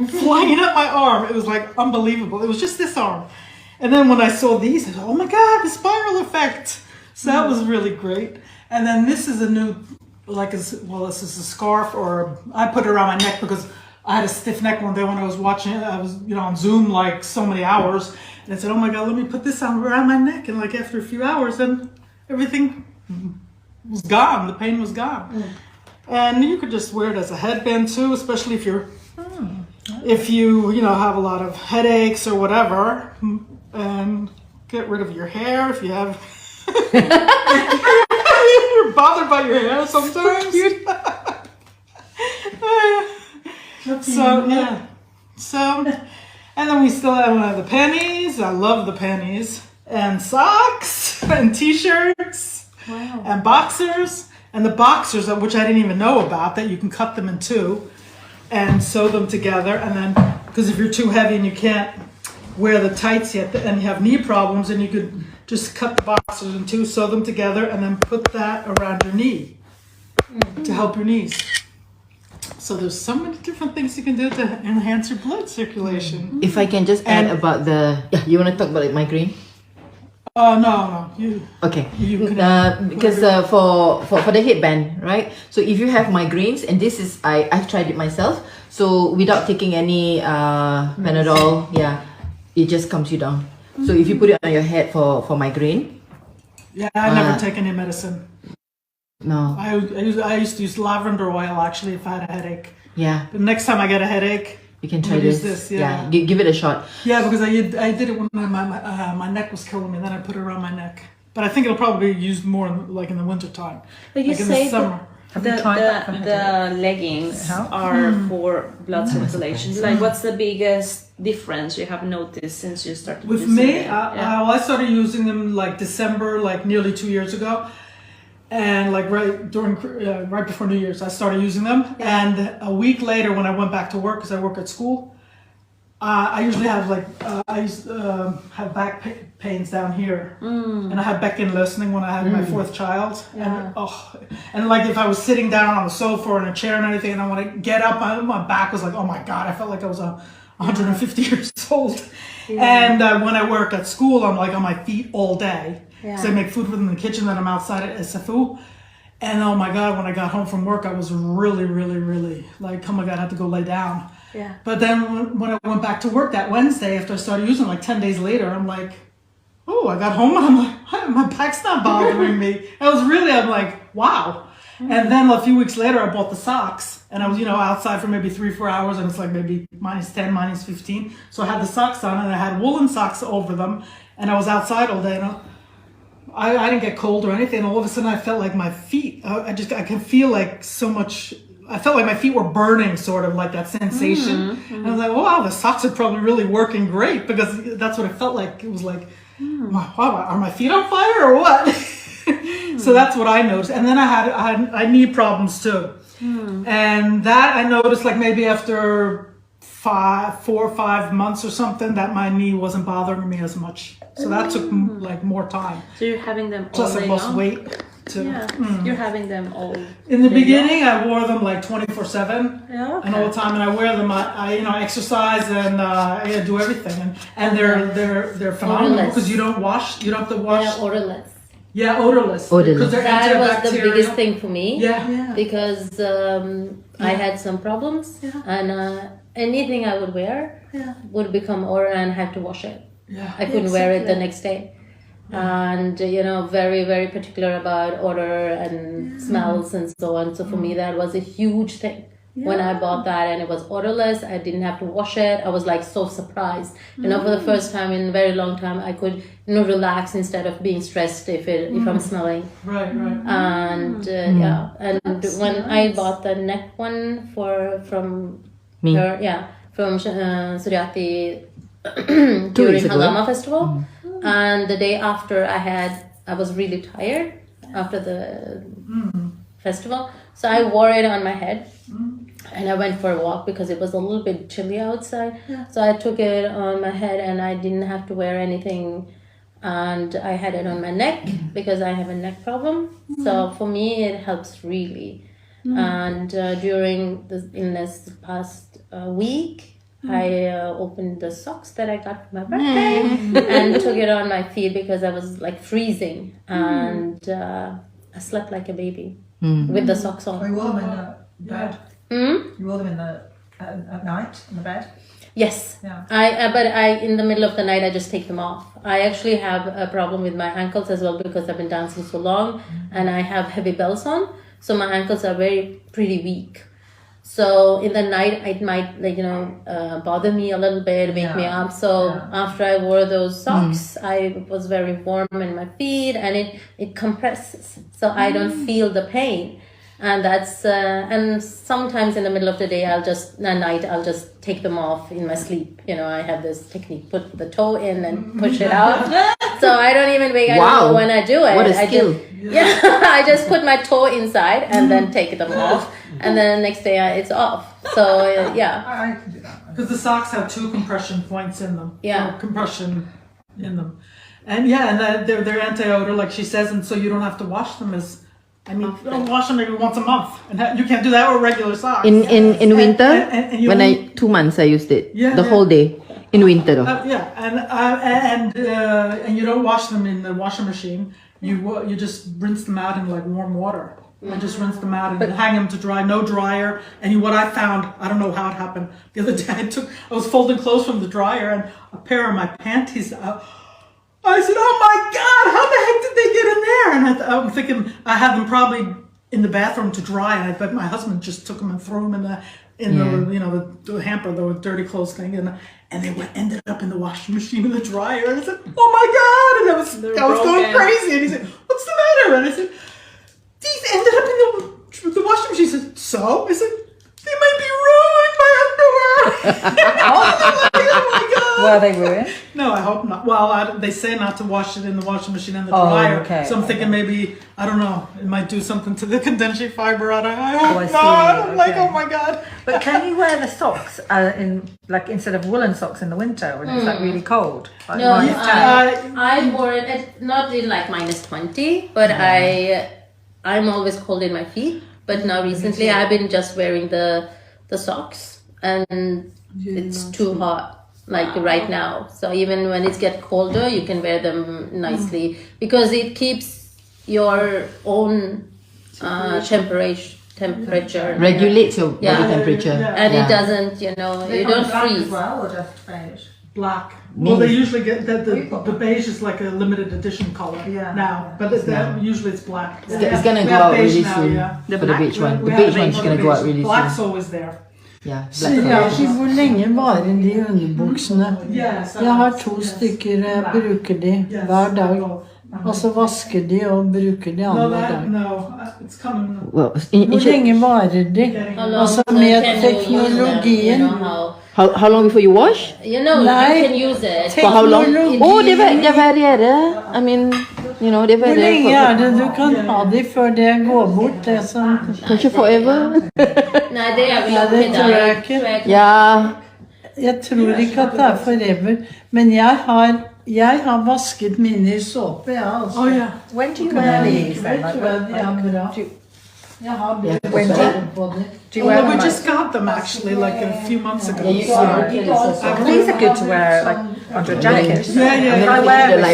flying up my arm. It was like unbelievable. It was just this arm. And then when I saw these, I said, oh my God, the spiral effect. So that was really great. And then this is a new, this is a scarf, or I put it around my neck because I had a stiff neck one day when I was watching it. I was, on Zoom like so many hours. And I said, oh my God, let me put this on around my neck. And like after a few hours, then everything was gone. The pain was gone. And you could just wear it as a headband too, especially if you're, if you have a lot of headaches or whatever, and get rid of your hair if you have, you're bothered by your hair sometimes. So, and then we still have the panties. I love the panties. And socks and t-shirts. Wow. And boxers. And the boxers, which I didn't even know about, that you can cut them in two and sew them together. And then, because if you're too heavy and you can't wear the tights yet and you have knee problems, and you could just cut the boxers in two, sew them together, and then put that around your knee to help your knees. So there's so many different things you can do to enhance your blood circulation. If I can just add about the... Yeah, you want to talk about like migraine? No. Okay. Because for the headband, right? So if you have migraines, and this is... I've tried it myself. So without taking any Panadol, it just calms you down. So if you put it on your head for migraine... Yeah, I never take any medicine. No. I used to use lavender oil actually if I had a headache. Yeah. But next time I get a headache, you can try this. Yeah. Give it a shot. Yeah, because I did it when my neck was killing me. Then I put it around my neck. But I think it'll probably be used more in the winter time. But you like in say the summer. The leggings are for blood circulation. Like, what's the biggest difference you have noticed since you started with using me? them? I started using them like December, like nearly 2 years ago. And like right before New Year's, I started using them. Yeah. And a week later, when I went back to work, because I work at school, I usually have have back pains down here, and I had bekkenløsning when I had my fourth child. Yeah. And like if I was sitting down on a sofa or in a chair and everything, and I want to get up, my back was like, oh my God, I felt like I was 150 years old. Yeah. And when I work at school, I'm like on my feet all day. Because I make food within the kitchen, and I'm outside at SFU. And oh my God, when I got home from work, I was really, really, really like, oh my God, I had to go lay down. Yeah. But then when I went back to work that Wednesday, after I started using like 10 days later, I'm like, oh, I got home and I'm like, my back's not bothering me. I'm like, wow. And then a few weeks later, I bought the socks, and I was, outside for maybe 3-4 hours, and it's like maybe -10, -15. So I had the socks on, and I had woolen socks over them, and I was outside all day, and I didn't get cold or anything. All of a sudden, I felt like my feet, I can feel like so much, I felt like my feet were burning, sort of like that sensation. And I was like, wow, the socks are probably really working great, because that's what it felt like. It was like, wow, are my feet on fire or what? So that's what I noticed. And then I had knee problems too. And that I noticed like maybe after 4 or 5 months or something, that my knee wasn't bothering me as much. So that took like more time. So you're having them all Plus I day lost long? weight too. Yeah, you're having them all. In the beginning, I wore them like 24/7 Yeah, and all the time, and I wear them. I exercise and I do everything, and they're phenomenal because you don't have to wash. Yeah, odorless. Yeah, odorless. Because they're that was antibacterial. the biggest thing for me. Yeah. Because I had some problems, and anything I would wear would become odor and have to wash it. Yeah. I couldn't wear it the next day. And very, very particular about odor and smells and so on. So for me, that was a huge thing. When I bought that, and it was odorless, I didn't have to wash it. I was like so surprised. For the first time in a very long time, I could relax instead of being stressed if I'm smelling. Right. And and when I bought the neck one from Me. her, from 𝗄𝗶𝗁𝗏𝗍𝗏 during Hagama festival, and the day after I was really tired after the festival, so I wore it on my head. And I went for a walk because it was a little bit chilly outside. So I took it on my head, and I didn't have to wear anything. And I had it on my neck because I have a neck problem. So for me, it helps really. And during in this past week, I opened the socks that I got for my birthday and took it on my feet because I was like freezing, and I slept like a baby with the socks on. You wore them in the bed? You wore them in the at night in the bed? Yes. Yeah. But in the middle of the night I just take them off. I actually have a problem with my ankles as well because I've been dancing so long and I have heavy bells on, so my ankles are pretty weak. So in the night it might bother me a little bit, wake me up. So after I wore those socks, I was very warm in my feet, and it compresses, so I don't feel the pain. And that's and sometimes in the middle of the day I'll just take them off in my sleep. I have this technique: put the toe in and push it out. So I don't even wake. I don't know when I do it. What a skill! I just put my toe inside and then take them off, and then the next day it's off. So I can do that. Because the socks have 2 compression points in them. Yeah. Or compression in them. And they're anti-odor, like she says, and so you don't have to wash them you don't wash them maybe once a month. And you can't do that with regular socks. In winter, and you 2 months I used it. Yeah, the whole day. In winter though. And you don't wash them in the washing machine. You just rinse them out in like warm water. And just rinse them out and hang them to dry. No dryer. And what I found, I don't know how it happened. The other day I was folding clothes from the dryer and a pair of my panties. I said, "Oh my God, how the heck did they get in there?" And I'm thinking I had them probably in the bathroom to dry. And I bet my husband just took them and threw them in the hamper, the dirty clothes thing, and they ended up in the washing machine in the dryer. And I said, "Oh my God!" And I was going crazy. And he said, "What's the matter?" And I said, "These ended up in the washing machine." He said, "So?" I said, "They might be ruined by underwear." Oh my God! Were they ruined? No, I hope not. Well, they say not to wash it in the washing machine and the dryer. Okay. So I'm thinking maybe, I don't know, it might do something to the condensate fiber. I hope I see. not. I'm like, Okay. oh my God. But can you wear the socks instead of woolen socks in the winter when it's like really cold? Like no, -10? I wore it not in like -20, but I'm always cold in my feet. But now recently I've been just wearing the socks, and it's too hot. Like right now, so even when it gets colder, you can wear them nicely because it keeps your own temperature. Regulates your body temperature. And it doesn't, you don't freeze. As well, or just beige? Black. Well, they usually get the beige is like a limited edition color now, but usually it's black. It's gonna We go have out beige really now, soon. yeah. For the beige one. We The have beige one's gonna go out really soon. Black's always there. Yeah. Sørjaki, hvor lenge varer de underbuksene? Yes. Jeg har 2 stykker, jeg bruker de hver dag. Og så vasker de og bruker de andre dag. It's coming. Well, Hvor lenge varer de? Altså med teknologien. how long before you wash? You can use it. For how long? Oh, det varierer. I mean, they Hvor lenge varierer. er det du kan ha de før det går bort, det som... Kanskje forever? Nei, det er Ja, det tror jeg ikke. Ja. Jeg tror ikke at det er forever, men jeg har vasket mine i såpe, ja, altså. Oh yeah. When do you wear these then? Jeg tror de er bra. Jeg har brukt When såpe på det. Do you wear Well, them we just got them actually like a few months ago. These are good to wear like under a jacket. Yeah, yeah. I wear